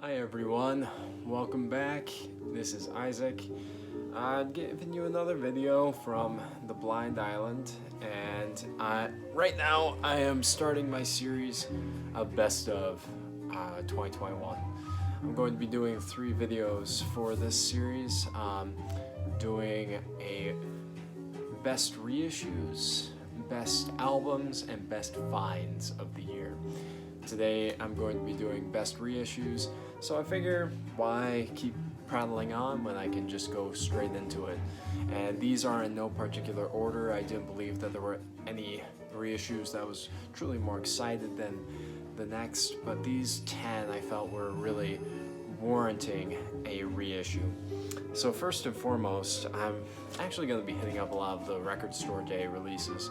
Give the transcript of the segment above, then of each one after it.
Hi everyone, welcome back. This is Isaac. Giving you another video from the Blind Island, and right now I am starting my series of Best of 2021. I'm going to be doing 3 videos for this series, doing a Best Reissues, Best Albums, and Best Finds of the Year. Today I'm going to be doing Best Reissues, so I figure why keep prattling on when I can just go straight into it. And these are in no particular order. I didn't believe that there were any reissues that I was truly more excited than the next, but these 10 I felt were really warranting a reissue. So first and foremost, I'm actually going to be hitting up a lot of the Record Store Day releases.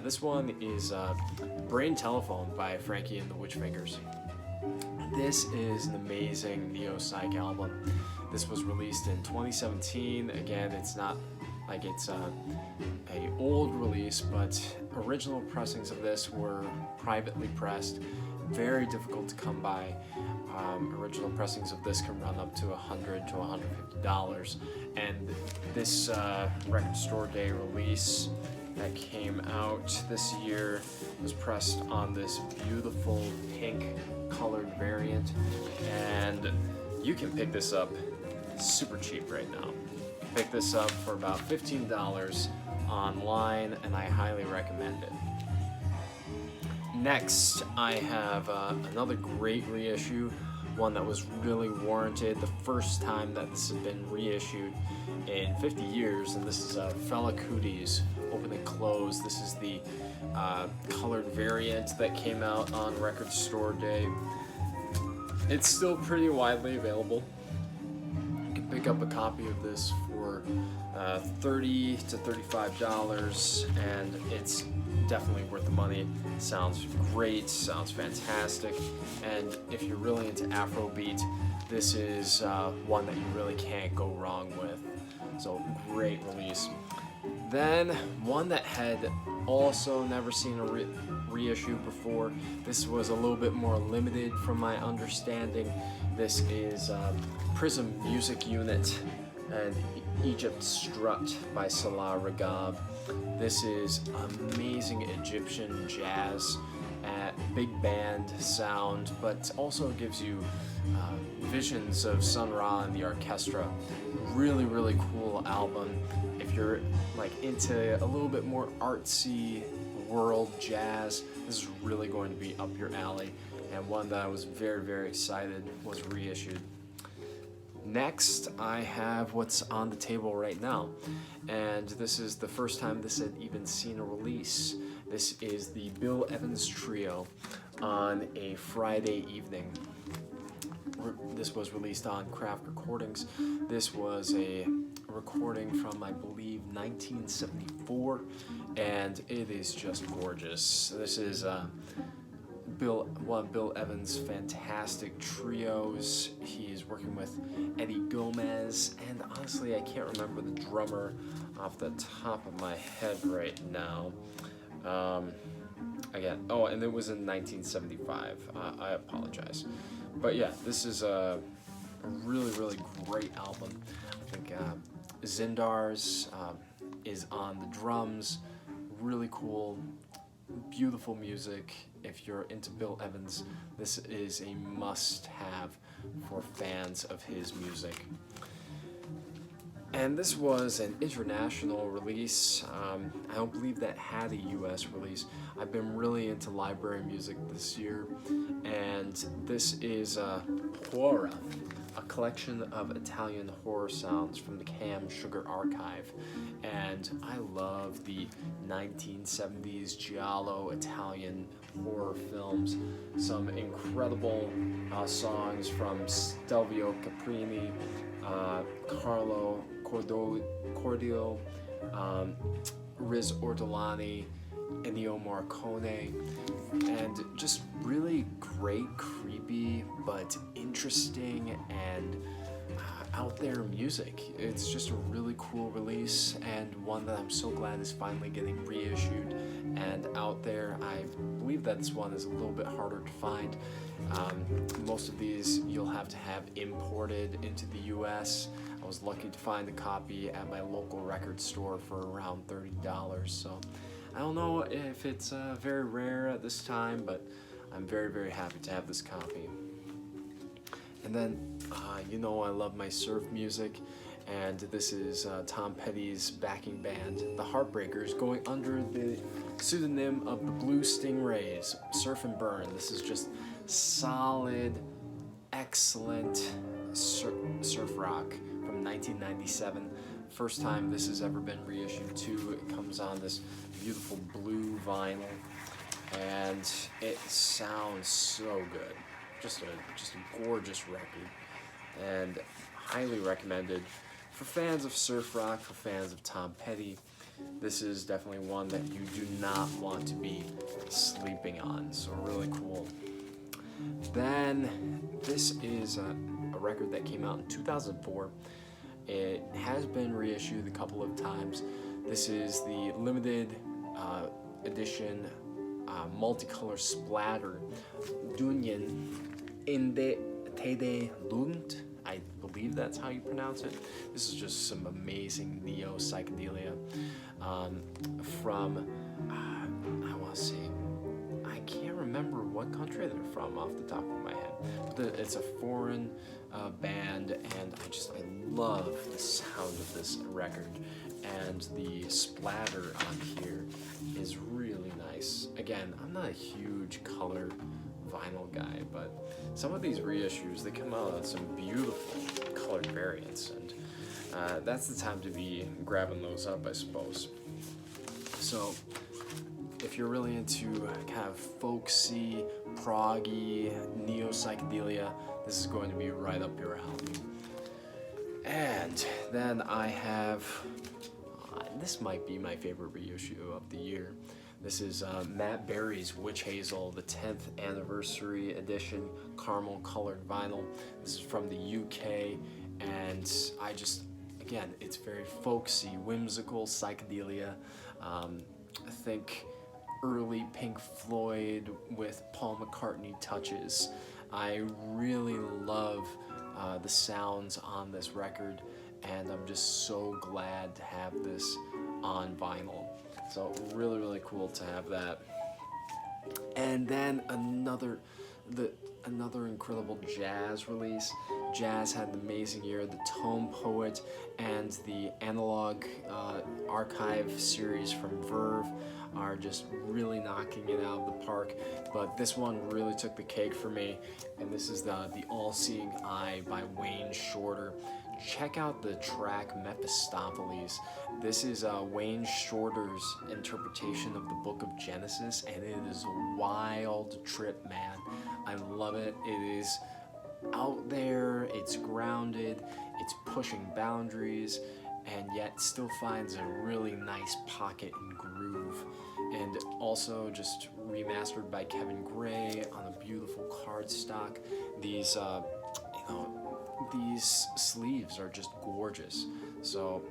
This one is Brain Telephone by Frankie and the Witchfingers. This is an amazing neo-psych album. This was released in 2017. Again, it's not like it's a old release, but original pressings of this were privately pressed, very difficult to come by. Original pressings of this can run up to $100 to $150, and this Record Store Day release that came out this year was pressed on this beautiful pink colored variant, and you can pick this up super cheap right now. Pick this up for about $15 online, and I highly recommend it. Next, I have another great reissue, one that was really warranted, the first time that this has been reissued in 50 years, and this is Fela Kuti's Open and Close. This is the colored variant that came out on Record Store Day. It's still pretty widely available. You can pick up a copy of this for $30 to $35, and it's definitely worth the money. Sounds great, sounds fantastic, and if you're really into Afrobeat, this is one that you really can't go wrong with. So great release. Then one that had also never seen a reissue before. This was a little bit more limited from my understanding. This is Prism Music Unit and Egypt Strut by Salah Ragab. This is amazing Egyptian jazz at big band sound, but also gives you visions of Sun Ra and the orchestra. Really, really cool album. If you're like into a little bit more artsy world jazz, this is really going to be up your alley, and one that I was very, very excited was reissued. Next, I have what's on the table right now, and this is the first time this had even seen a release. This is the Bill Evans Trio on a Friday evening. This was released on Craft Recordings. This was a recording from, I believe, 1974, and it is just gorgeous. This is one of Bill Evans' fantastic trios. He's working with Eddie Gomez, and honestly, I can't remember the drummer off the top of my head right now. And it was in 1975. I apologize. But yeah, this is a really, really great album. I think Zindar's is on the drums. Really cool, beautiful music. If you're into Bill Evans, this is a must-have for fans of his music. And this was an international release. I don't believe that had a US release. I've been really into library music this year, and this is Horror, a collection of Italian horror sounds from the Cam Sugar Archive. And I love the 1970s giallo Italian horror films. Some incredible songs from Stelvio Caprini, Carlo Cordio, Riz Ortolani, Ennio Morricone, and just really great, creepy, but interesting, and out there music. It's just a really cool release, and one that I'm so glad is finally getting reissued and out there. I believe that this one is a little bit harder to find. Most of these you'll have to have imported into the US. I was lucky to find a copy at my local record store for around $30, so I don't know if it's very rare at this time, but I'm very, very happy to have this copy. And then, you know, I love my surf music, and this is Tom Petty's backing band, the Heartbreakers, going under the pseudonym of the Blue Stingrays, Surf and Burn. This is just solid, excellent surf rock from 1997. First time this has ever been reissued too. It comes on this beautiful blue vinyl, and it sounds so good. Just a gorgeous record, and highly recommended for fans of surf rock, for fans of Tom Petty. This is definitely one that you do not want to be sleeping on, so really cool. Then this is a record that came out in 2004. It has been reissued a couple of times. This is the limited edition multicolor Splatter Dunyan in the Tede Lund. I believe that's how you pronounce it. This is just some amazing neo psychedelia from I want to see, I can't remember what country they're from off the top of my head, but it's a foreign band, and I love the sound of this record, and the splatter on here is really nice. Again, I'm not a huge color vinyl guy, but some of these reissues, they come out with some beautiful colored variants, and that's the time to be grabbing those up, I suppose. So if you're really into kind of folksy, proggy, neo psychedelia, this is going to be right up your alley. And then I have, this might be my favorite reissue of the year. This is Matt Berry's Witch Hazel, the 10th anniversary edition, caramel colored vinyl. This is from the UK, and again, it's very folksy, whimsical psychedelia. I think early Pink Floyd with Paul McCartney touches. I really love the sounds on this record, and I'm just so glad to have this on vinyl. So really, really cool to have that. And then another incredible jazz release. Jazz had an amazing year. The Tone Poet and the Analog Archive series from Verve are just really knocking it out of the park. But this one really took the cake for me, and this is the All-Seeing Eye by Wayne Shorter. Check out the track Mephistopheles. This is Wayne Shorter's interpretation of the Book of Genesis, and it is a wild trip, man. I love it. It is out there, it's grounded, it's pushing boundaries, and yet still finds a really nice pocket and groove. And also just remastered by Kevin Gray on a beautiful cardstock. These these sleeves are just gorgeous. So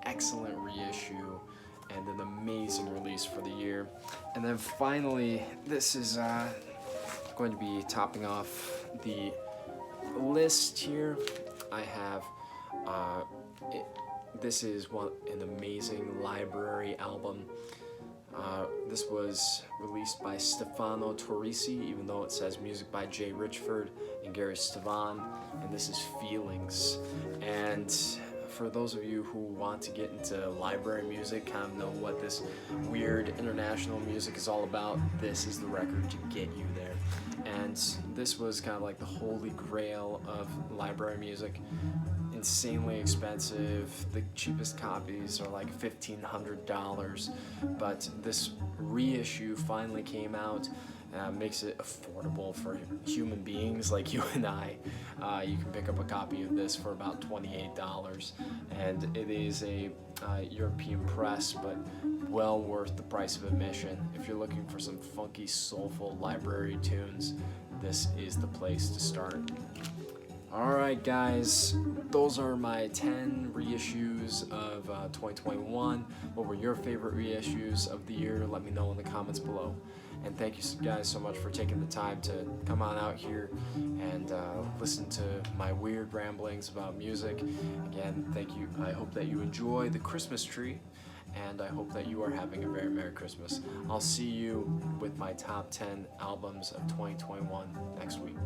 excellent reissue and an amazing release for the year. And then finally, this is going to be topping off the list here. I have this is an amazing library album. This was released by Stefano Torrisi, even though it says music by Jay Richford and Gary Stevan, and this is Feelings. And for those of you who want to get into library music, kind of know what this weird international music is all about, this is the record to get you there. And this was kind of like the holy grail of library music. Insanely expensive. The cheapest copies are like $1,500, but this reissue finally came out. Makes it affordable for human beings like you and I. You can pick up a copy of this for about $28, and it is a European press, but well worth the price of admission. If you're looking for some funky, soulful library tunes, this is the place to start. Alright guys, those are my 10 reissues of 2021. What were your favorite reissues of the year? Let me know in the comments below. And thank you guys so much for taking the time to come on out here and listen to my weird ramblings about music. Again, thank you. I hope that you enjoy the Christmas tree, and I hope that you are having a very Merry Christmas. I'll see you with my top 10 albums of 2021 next week.